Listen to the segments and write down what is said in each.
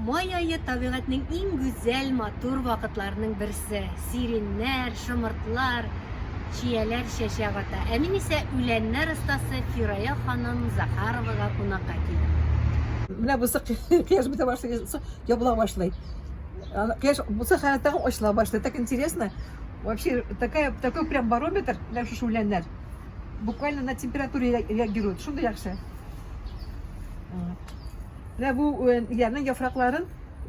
Май айы табигатьнең иң гүзәл, матур вакытларының берсе. Сиреннәр, шымыртлар, чияләр чәчәк ата. Ә мин исә үләннәр остасы Фирая ханым Захаровага кунакка килдем. Менә бусы кыяш бетә башлый, ябыла башлый. Кыяш бусы хәләттән ачыла башлый. Так интересно. Вообще такой прям барометр для шушуляннар. Буквально на температуре реагирует. Шунда яхшы. Менә бу ягның яфракларын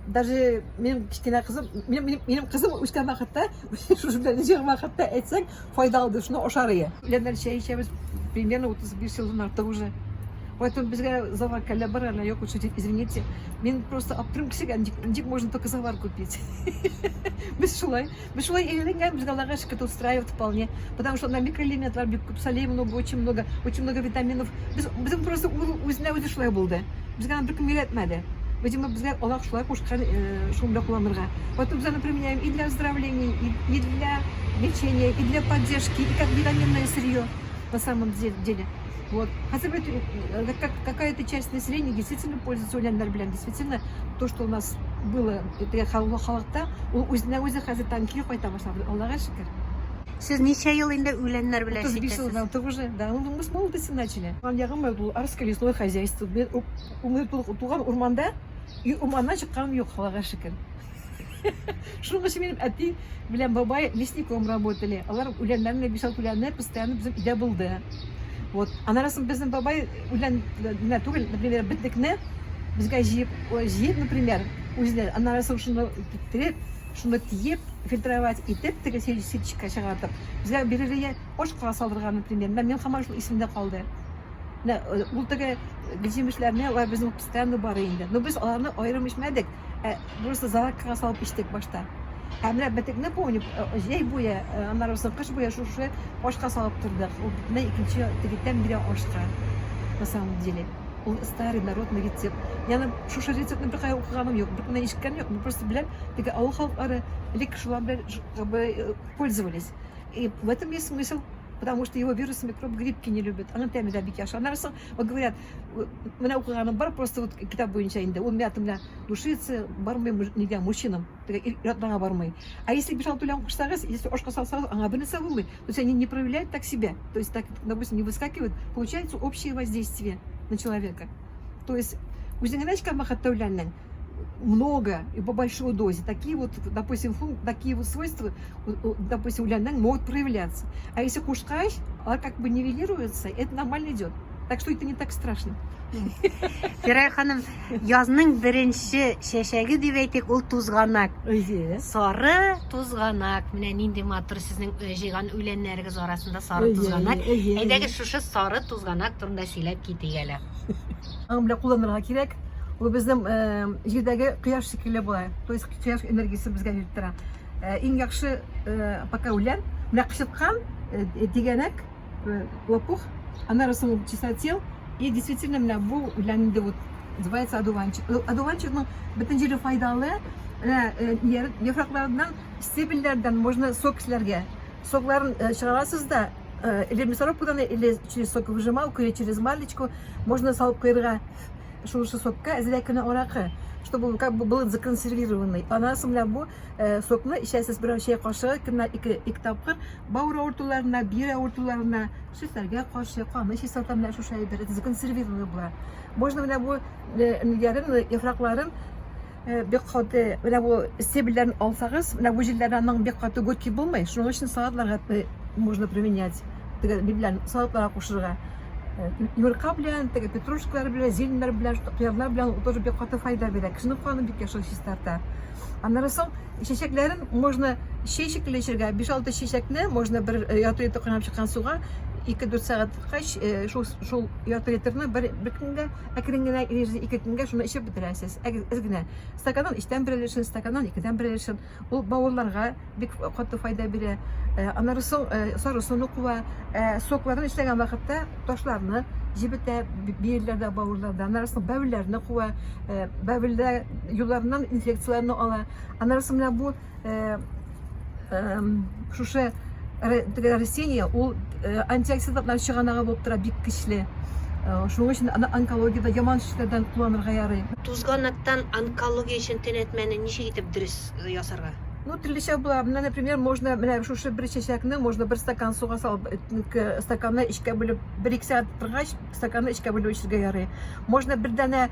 даже минем кичкенә кызым, минем кызым үскән вакытта, шушулянны җыгып вакытта әйтсәң, файдалы шуны ашарые. Үләннәр чәй ичәбез примерно 35 елдан артык уже. Поэтому безгә заварка бар, она yok, извините. Мен просто аптырым кешегә ничек можно только завар купить. Без шулай әйләнгән, безгә Аллага шөкер устраивает вполне, потому что на микроэлементлар бик күп, солей много, очень много витаминов. Безнең просто үзенә үзе шулай булды. Безгә бер кем өйрәтмәде. Видимо, безгә Аллах шулай кушкан, шунда кулланырга. Поэтому мы применяем и для оздоровления, и для лечения, и для поддержки, и как витаминное сырье на самом деле. Вот. Хотя бы какая-то часть населения действительно пользуется үләннәр белән. Действительно, то, что у нас было, это халыкта, ул үзенә үзе хәзер танки кайта башлады. Аллага шөкер. Сез ничә ел инде үләннәр белән 35 елдан уже, да, мы с молодости начали. Ягым был арское лесное хозяйство. Мы туган урманда, и урманнан чыкканым юк, Аллага шөкер. Шуның өчен минем әти белән бабай лесником работали. Алар үләннәрне, 5-6 үләннәр постоянно безнең өйдә булды. Вот. Анарасын безнең бабай үлән түгел, например, битлекне безгә җыеп, например, үзенә анарасын шуны тиреп, шуны тиеп, фильтровать итеп, теге сетчикка чыгартып, безгә бирергә ашка салдырга, например. Мен һаман шул исемдә калды. Ул теге җимешләрне алар безнең постоянно бар инде. Но без аларны аерым ичмәдек. Просто заваркага салып иштек башта. Менә бетекне помню, җәй буе, анарасын кыш буе шушы ашка салып тордык. Ул битне икенче тегеттән бирә ашка. На самом деле. Ул старый народный рецепт. Яны шушы рецептны бер кая укыганым юк, бер кенә ишеткән юк. Мы просто белән теге авыл халыклары элек шулар белән пользовались. И в этом есть смысл. Потому что его вирусы, микроб, грибки не любят. Она теми да бик яхшы. Анарасын, вот говорят, менә укыганым бар, просто вот китап буенча инде. Ул мятымда душицы бармый нигә мужчинам, теге ятнага бармый. А если бишал тулям кушсагыз, если ашка салсагыз, аңа бернәрсә булмый. То есть они не проявляют так себя. То есть так, допустим, не выскакивают, получается общее воздействие на человека. То есть үзеңнән ачкан вакытта үләннән много и по большой дозе. Такие вот, допустим, такие вот свойства, допустим, уляннан могут проявляться. А если кушкаешь, она как бы нивелируется, это нормально идет. Так что это не так страшно. Фирая ханым, язның беренче чәчәге дип әйтик, ул тузганак. Сары тузганак. Менә нинди матур сезнең җыйган үләннәрегез арасында сары тузганак. Әйдәгез шушы сары тузганак турында сөйләп китик әле. Аны белән кулланырга кирәк. Ул безнең җирдәге кояш шикелле була. То есть кояш энергиясе безгә җитеп тора. Иң яхшы пока үлән, менә кычыткан дигәнәк, лопух, анарасын чистотел, и действительно менә бу үлән инде вот называется одуванчик. Одуванчикның бөтен җире файдалы, яфракларыннан, стебельләрдән можно сок эшләргә. Сокларын чыгарасыз да, или мясорубкадан, или через соковыжималку, или через марлечку можно салып куярга. Шушы сокка әзерәкенә аракы, чтобы как бы был законсервированный. Анасын белән бу сокны ичәсез бер чәй кашыгы көненә 2 тапкыр бауыр авыртуларына, бир авыртуларына, шишәргә каршы, каны чистартамына шушы әйбер законсервированный була. Можно менә бу яфракларын бик каты, менә бу стебельләрен алсагыз, менә бу җилләрнең бик каты горький булмый. Шуның өчен салатларга можно применять. Теге белән салатларга кушырга. Йомырка белән, теге петрушкалар белән, зеленнәр белән, кыярлар белән тоже бик каты файда бирә. Кешенең канын бик яхшы чистарта. Анарасын чәчәкләрен можно чәй шикелле эчәргә, 5-6 чәчәкне можно бер ятыр кайнап чыккан суга 2-4 сәгать кач шул ятырны бер көнгә әкрен генә 2 көнгә шуны эчеп бетерәсез. Әз генә стаканнан иштән берәлешен, стаканнан 2-дән берәлешен. Ул бавырларга бик каты файда бирә. Анарасын сарысыны куа, сокларын эшләгән вакытта ташларны җибетә, биерләрдә, бавырларда, анарасын бәвелләрне куа, бәвелдә юлларыннан инфекцияларны ала. Анарасын белән бу шушы растение, ул антиоксидантлар чыганагы булып тора, бик көчле. Шуның өчен онкологиядә яман эшләрдән кулланырга ярый. Тузганактан онкология өчен төнәтмәне ничек итеп дөрес ясарга? Ну, төрлечә була. Менә, например, можно менә шушы бер чәчәкне можно бер стакан суга салып, стаканны эчкә бүлеп, 1-2 сәгать торгач, стаканны эчкә бүлеп эчәргә ярый. Можно бер дәнә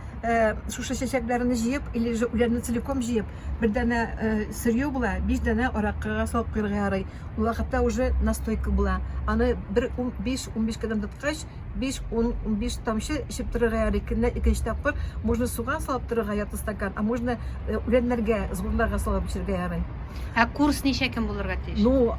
шушы чәчәкләрне җыеп, или же үләрне целиком җыеп, бер дәнә сырье була, 5 дәнә аракыга салып куярга ярый. Ул вакытта уже настойка була. Аны бер 15 кадам тоткач, 5-15 тамчы эчеп торырга ярый. Икенче тапкыр можно суга салып торырга ярты стакан, а можно үләннәргә, зурларга салып эчәргә ярый. Ә курс ничә кем булырга тиеш? Ну,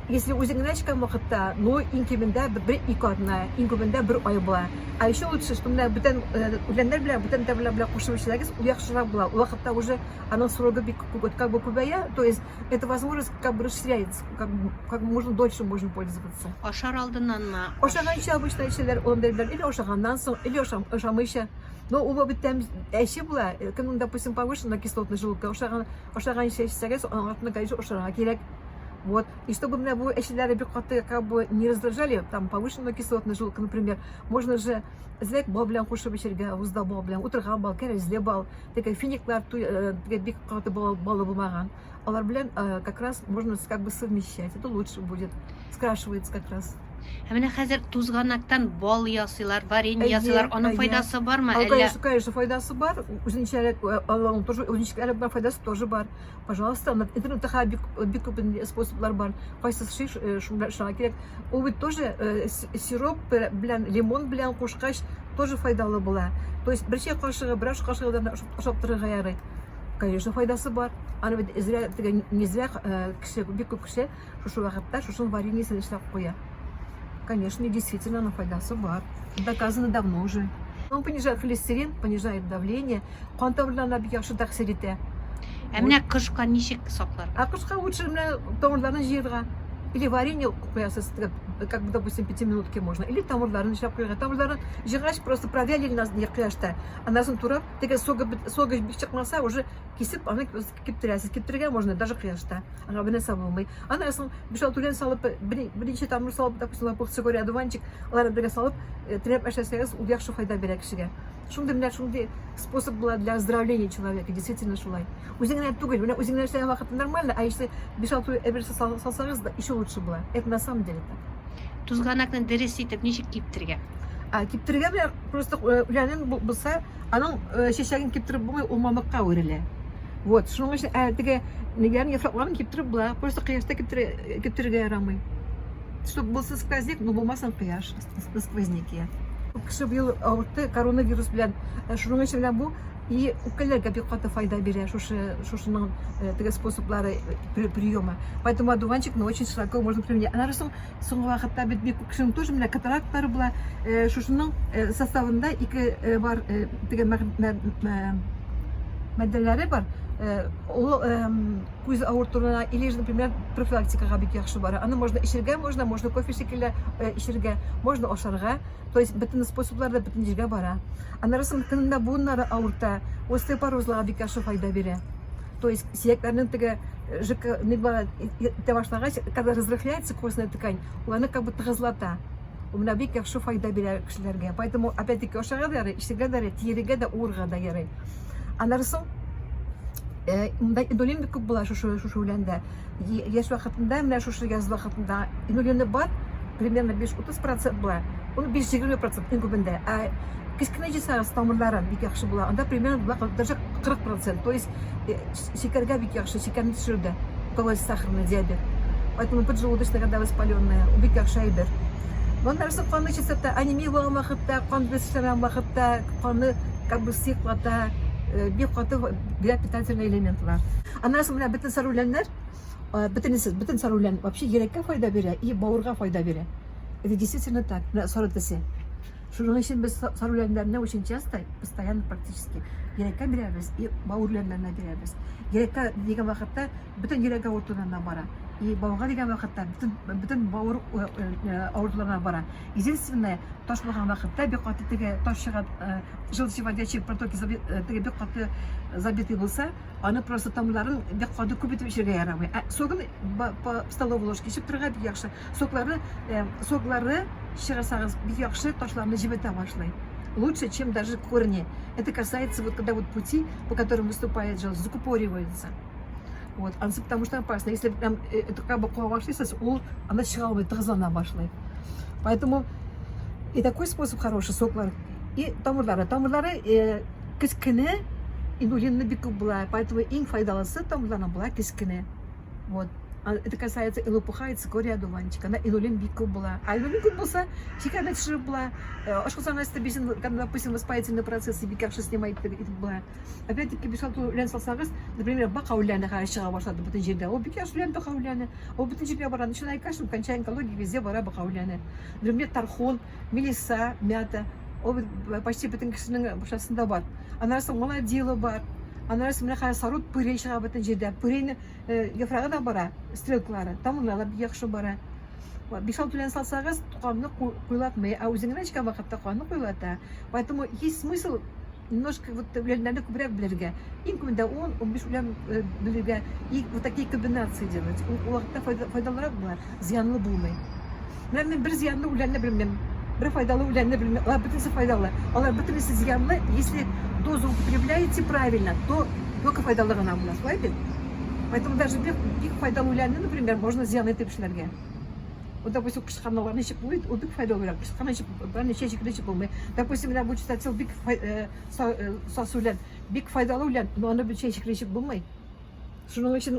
если үзеңнән чыккан вакытта, ну, иң кимендә 1-2 атна, иң күбендә 1 ай була. А еще лучше, что менә бүтән үләннәр белән, бүтән тәбиләр белән кушып эшләгез, ул яхшырак була. Ул вакытта уже аның срогы бик как бы күбәя, то есть это возможность как бы расширяется, как бы можно дольше можно пользоваться. Ашар алдыннанмы? Ашаганча обычно эшләр ондай белән, или ашаганнан соң, или ашамыйча. Но у бит әше була, кем, допустим, повышенная кислотная желудка, ашаганча эшләгез, аңа конечно ашарга кирәк. Вот. И чтобы меня бы эшләре бик каты как бы не раздражали, там повышенная кислотная желудка, например, можно же злек бал белән кушып эчәргә, узда бал белән, утырган бал, кәрәзле бал, такая финиклар, такая бик каты балы булмаган. Алар белән как раз можно как бы совмещать. Это лучше будет. Скрашивается как раз. Ә менә хәзер тузганактан бал ясыйлар, варенье ясыйлар. Аның файдасы бармы? Конечно, файдасы бар. Үзенчәлек, алланың тоже, үзенчәлек бар, файдасы тоже бар. Пожалуйста, интернетта бик күп способлар бар. Кайсы шуңа кирәк. Ул бит тоже сироп белән, лимон белән кушкач тоже файдалы була. То есть бер чәй кашыгы, бер аш кашыгыдан ашап торырга ярый. Конечно, файдасы бар. Аны бит не зря кеше, бик күп кеше шушы вакытта шушы вареньесен эшләп куя. Конечно, действительно, на файдасы бар. Доказано давно уже. Он понижает холестерин, понижает давление. Кан тамырларына бик яхшы тәэсир итә. Ә менә кышка ничек сакларга? А кышка лучше менә тамырларны җыярга. Или варенье куясыз, как бы, допустим, 5 минутки можно. Или тамырларын эшләп куярга. Тамырларын җыйгач просто провялили на кыяшта. Анасын турап, теге согы бик чыкмаса, уже кисеп, аны киптерәсез. Киптерергә можно даже кыяшта. Ага, бу нәрсә булмый. Анасын бишал түлән салып, беренче тамыр салып, допустим, пухсыгоря дуванчик, аларны бергә салып, треп эшләсәгез, ул яхшы файда бирә кешегә. Шундый способ була для оздоровления человека, действительно шулай. Үзеңнән түгел, менә үзеңнән эшләгән вакытта нормально, а если бишал түлән салсагыз да еще лучше было. Это на самом деле так. Тузганакны дөрес итеп ничек киптергә? Киптергә белән просто үләнен булса, аның чәчәген киптереп булмый, ул мамыкка үрелә. Вот, шуның өчен теге нигән яфракларын киптереп була, просто кыяшта киптерергә ярамый. Чтобы был сквозняк, но булмасын кыяш, сквозняки. Кеше быел авыртты коронавирус белән, шуның өчен белән бу и үпкәләргә бик каты файда бирә шушының теге способлары приема. Поэтому одуванчикны очень широко можно применять. Она рисун соңгы вакытта бит бик кешенең тоже менә катарактлары була, шушының составында ике бар теге маддәләре бар. Ул күз авыртуына или же, например, профилактикага бик яхшы бара. Аны можно эчәргә, можно кофе шикелле эчәргә, можно ашарга. То есть бөтен способларда бөтен җиргә бара. Аннарысын көнендә буыннары авырта, остеопорозларга бик яхшы файда бирә. То есть сөякләрнең теге итә башлагач, когда разрыхляется костная ткань, ул аны как бы тыгызлата. У менә бик яхшы файда бирә кешеләргә. Поэтому опять-таки ашарга да ярый, эчәргә дә ярый, тиергә дә, урга да ярый. Аннарысын Мында инолин бик күп була шушы үләндә. Яшь вакытында, менә шушы яз вакытында инолины бар, примерно 5-30% була. Ул 5-20% иң күбендә. Кечкенә җисагыз тамырларын бик яхшы була. Анда примерно даже 40%. То есть шикәргә бик яхшы, шикәрне төшерде. То есть сахарный диабет. Поэтому поджелудочная когда воспаленная, бик яхшы әйбер. Моннарсы каны чистота, анемия булган вакытта, кан бестерән вакытта, каны как бы сыйклата. Бик каты питательный элементлар. Аннан менә бөтен саруләннәр, бөтен сарулән вообще йөрәккә файда бирә и бавырга файда бирә. Это действительно так, сары төсе. Шуның өчен без саруләннәрне очень часто, постоянно практически йөрәккә бирәбез и бавырларына бирәбез. Йөрәккә дигән вакытта бөтен йөрәк авыртуына бара. И бауырга дигән вакытта бөтен бауыр авыртуларына бара. Единственное, таш булган вакытта бик каты теге таш чыгат, желчеводячий протоки теге бик каты забитый булса, аны просто тамырларын бик каты күбәйтеп эчәргә ярамый. Согын по столовой ложке эчеп торырга бик яхшы. Соклары чыгасагыз бик яхшы ташларны җибетә башлый. лучше, чем даже корни. Это касается вот когда вот пути, по которым выступает желчь, закупориваются. Вот, потому что опасно. Если прям это как бы вошли, она чхала, тагзана башлай. Поэтому и такой способ хороший, соклар. И тамырлары кискене, инулинны бик была, поэтому им файдалысы тамырларна была кискене. Вот. Это касается и лопуха, и цикория дуванчик. Она инулин бик была. А инулин бик была, чикана чши была. Ашкусана стабилен, когда, допустим, воспалительный процесс, и бикавши снимает, это была. Опять-таки, бешал ту лен салсагас, например, бакауляна харашага ваша до бутынжирда. О, бикаш лен бакауляна. О, бутынжирда бара, начиная кашу, кончая онкологии, везде бара бакауляна. Например, тархон, мелиса, мята. О, почти бутынкишінің башасында бар. Анарасы молодила бар. Анарасы мына сарут пырей шыға бутын жерде. Пырейні яфрағы да бара, стрелкалары. Там ұлала бияқшы бара. Бешал түлен салсағыз, тұқамны қойлатмай, а өзіңін ашқан вақытта қуанны қойлата. Поэтому есть смысл немножко вот улянлерді көбірек білерге. Ең көмінде 10-15 улан білерге и вот такие комбинации делать. Ол вақытта файдалырақ бұлар, зиянлы болмай. Мен бір зиянлы улянны білмем. Бір файдалы улянны білмем. Олар бүтінсі файдалы. Олар бүтінсі зиянлы, если дозу употребляете правильно, то только файдалыгына булат. Поэтому даже бик файдалы улянны, например, можно зиянлы тепшілерге. Вот, допустим, кышқаналарны ішіп будет, ол бик файдалы улан. Кышқана ішіп, бәріне шешекілі ішіп болмай. Допустим, меня будет читать бик сасулян, бик файдалы улян, но она будет шешекілі ішіп болмай.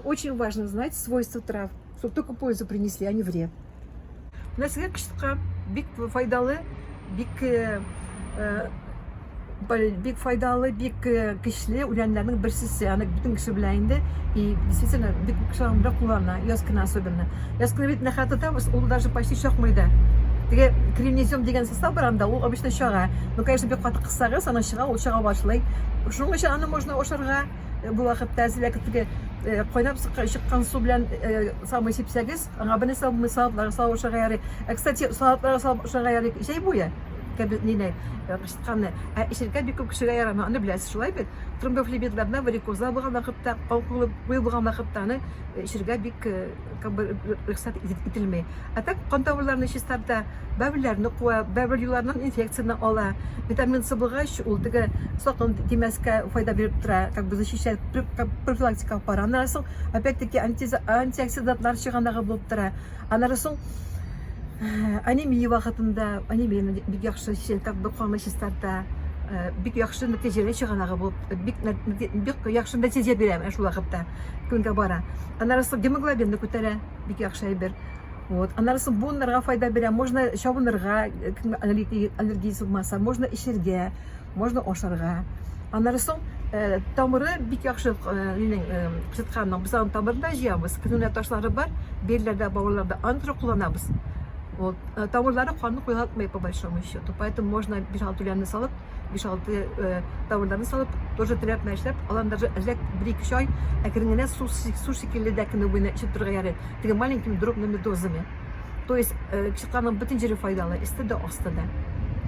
Очень важно знать свойства трав, чтобы только пользу принесли, а не вред. У нас кышқа бик файдалы, бик файдалы, бик кишле үләнләрнең берсесе, аны бүтән кеше белә инде, и действительно бик кешеләрдә куллана, яз кына особенно. Яз кына бит нахатата, ул даже почти шакмый да. Теге кремнезем дигән состав бар анда, ул обычно чага. Ну, конечно, бик каты кысагыз, аны чыга, ул чага башлый. Шуның өчен аны можно ошарга бу вакытта әзерләп теге кайнап чыккан су белән самый сипсәгез, аңа бер нәрсә мисаллар салып ошарга ярый. Кстати, салатлар салып ошарга ярый, җәй буе. Нинәй кышканны, ишелгә бик күп кешегә ярамый, аны беләсез шулай бит. Тромбофлебитларда варикоза булган вакытта, калкулы булган вакытта аны ишелгә бик как бы рөхсәт ителмәй. А так кан тамырларны чистарта, бәбеләрне куа, бәбел юлларыннан инфекцияны ала. Витамин С булгач, ул теге сакын тимәскә файда биреп тора, как бы защищает профилактика пара. Аннан опять-таки антиоксидантлар чыгандагы булып тора. Аннан анемия вакытында, анемия бик яхшы как бы каны чистарта, бик яхшы нәтиҗәле чыганагы булып, бик яхшы нәтиҗә бирә шул вакытта көнгә бара. Аннары гемоглобинны күтәрә, бик яхшы әйбер. Вот, аннары буыннарга файда бирә, можно чабынырга, аллергиясе булмаса, можно ишергә, можно ашарга. Аннары тамыры бик яхшы кышытканның, без аны тамырында җыябыз, көненә ташлары бар, берләрдә, бавырларда аны кулланабыз. Вот, тамырлары канны куйгатмай по большому счету, поэтому можно бишалты үләнне салып, бишалты тамырларны салып, тоже теләп мәшләп, алан даже элек 1-2 ай әкрененә су шикелле дәкене буена ичеп торырга ярый, теге маленькими дробными дозами. То есть кышытканның бөтен җире файдалы, исте дә, асты да,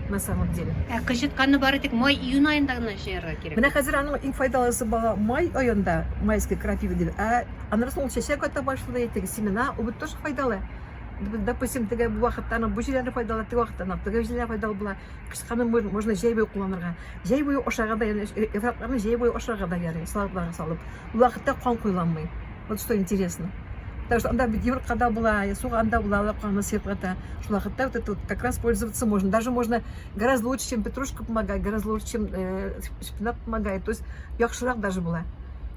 на самом деле. Кышытканны бары тик май-июнь аенда гына җыярга кирәк. Менә хәзер аның иң файдалысы бала май аенда, майский крапива дип. Аннан соң чәчәк ата башлый, теге семена, ул тоже файдалы. Допустим, теге бу вакытта бу җирләрне файдалы, теге вакытта теге җирләр файдалы була. Кышканы можно җәй буе кулланырга. Җәй буе ашарга да, яфракларны җәй буе ашарга да ярый, салатларга салып. Бу вакытта кан куйламый. Вот что интересно. Так что анда бит еврокада була, суганда була, каны сепката. Шул вакытта вот это как раз пользоваться можно. Даже можно гораздо лучше, чем петрушка помогает, гораздо лучше, чем шпинат помогает. То есть яхшырак даже була.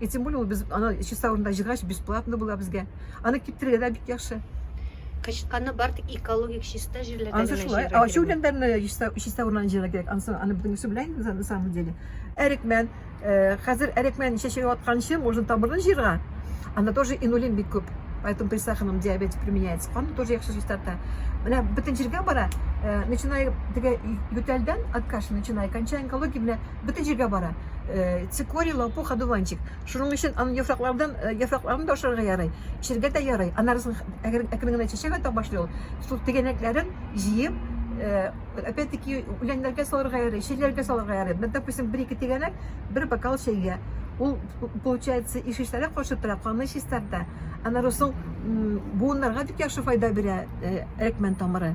И тем более без она чисто урында җыгач бесплатно була безгә. Аны киптергә дә бик яхшы. Кышытканны бары тик экологик чиста җирләрдә генә җыярга. А шу үләннәрне чиста урыннан җыярга кирәк. Аны бүтән үсе белән на самом деле. Әрекмән, хәзер әрекмән чәчәк атканчы можно тамырдан җыярга. Анда тоже инулин бик күп. Поэтому при сахарном диабете применяется. Он тоже яхшы чистота. Менә бүтән җиргә бара. Начиная теге ютәлдән от кашля начиная, кончая онкология белән бүтән җиргә бара. Цикорий, лопух, одуванчик. Шуның өчен аны яфракларын да ашарга ярый. Ишергә дә ярый. Аннары әкрен-генә чәчәк ата башлый. Шул тегәнәкләрен җыеп, опять-таки үләннәргә салырга ярый, шәйләргә салырга ярый. Допустим, 1-2 тегәнәк, бер бокал чәйгә. Ул получается и шештәре кашып тора, каны чистарта. Аннары соң буыннарга бик яхшы файда бирә әрекмән тамыры.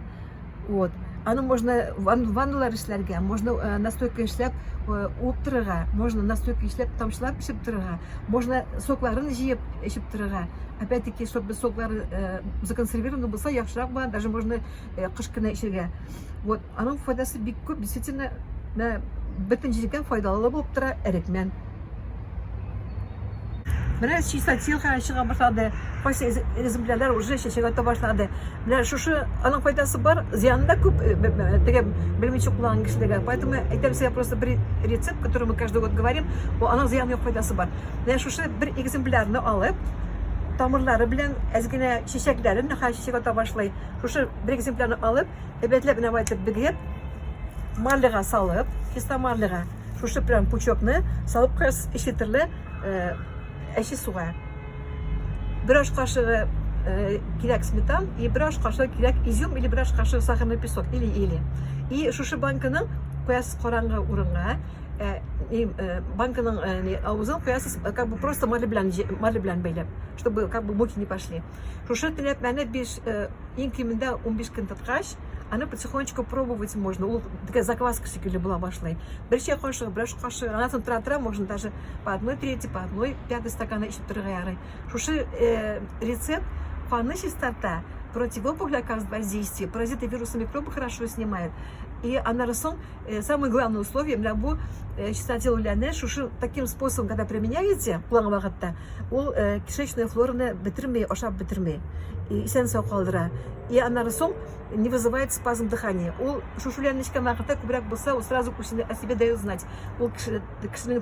Вот. Аны можно ванналар эшләргә, можно настойка эшләп уып торырга, можно настойка эшләп тамчылап эчеп торырга, можно сокларын җыеп эчеп торырга. Опять-таки, чтобы соклары законсервированы булса, яхшырак була, даже можно кыш кына эчәргә. Вот, аның файдасы бик күп, действительно, бөтен җиргә файдалы булып тора әрекмән. Менә чистотелка чыга башлады, кайсы экземплярлар уже чәчәк ата башлады. Менә шушы аның файдасы бар, зыяны да күп, теге белмичә кулланган кешеләргә. Поэтому әйтәм сезгә просто бер рецепт, который мы каждый год говорим, аның зыяны юк, файдасы бар. Менә шушы бер экземплярны алып, тамырлары белән әзгенә чәчәкләрен, нәһә чәчәк ата башлый. Шушы бер экземплярны алып, әбәтләп менә байтып бигеп, марлыга салып, чиста марлыга, шушы прям пучокны салып кыз ишетерле әче суга. Бер аш кашыгы кирәк сметан и бер аш кашыгы кирәк изюм или бер аш кашыгы сахарный песок или. И шушы банканың куясыз караңгы урынга, банканың авызын куясыз как бы просто марлы белән бәйләп, чтобы как бы муки не пошли. Шушы теләп мәне 5 иң кимендә 15 көн тоткач, аны потихонечку пробовать можно. Ул такая закваска шикелле була башлый. Бер чәй кашыгы, бер аш кашыгы, анасын тора-тора можно даже по 1/3, по 1/5 стакана ичеп торырга ярый. Шушы рецепт фаны чистота, противоопухолевое воздействие, паразиты, вирусы, микробы хорошо снимает. И анарасон, самое главное условие для бу чистоты уляны, шушы таким способом, когда применяете, план вагатта, ол кишечная флора бетермей, ошап бетермей, и сенсо калдыра. И анарасон не вызывает спазм дыхания. Ол шушуляночка вагатта кубрак булса, ол сразу о себе дает знать. Ол кишечные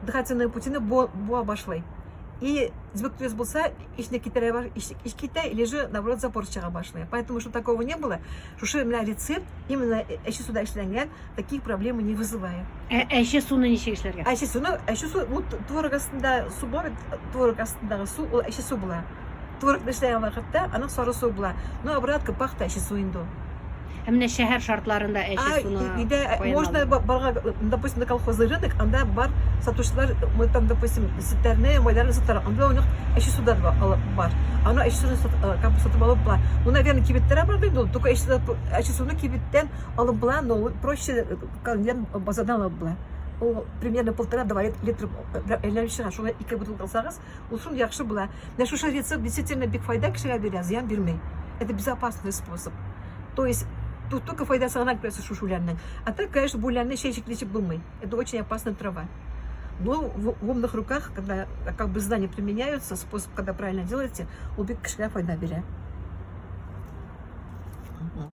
дыхательные путины бу обошлай. И звук булса, ишне Китай или же наоборот запор чыга башлый. Поэтому, чтобы такого не было, шушы менә рецепт именно әче суда эшләнгән, таких проблем не вызывает. Әче суны ничек эшләргә? Әче су, вот творог астында су бар, творог астындагы су, ол әче су була. Творог эшләгән вакытта аның сары су була. Ну, обратка пахта әче су инде. Менә шәһәр шартларында әче суны можно барга, допустим, на колхозный рынок, анда бар сатучылар, мы там, допустим, сеттерне, майданы сатар, анда у них әче суда бар. Аны әче суны как бы сатып алып була. Ну, наверное, кибеттер бар инде, только әче суны кибеттен алып була, но проще базадан алып була. Ол примерно 1,5-2 литр әйләнеп чыга. Шуңа 2 бутылка алсагыз, ул шундый яхшы була. Менә шушы рецепт действительно бик файда кешегә бирә, зыян бирмәй. Это безопасный способ. То есть тут только файдасы гына кирәсе шушулярның. А так, конечно, булярны чәчек-лечек булмый. Это очень опасная трава. Но в умных руках, когда как бы знания применяются, способ, когда правильно делаете, ул бик кешегә файда бирә.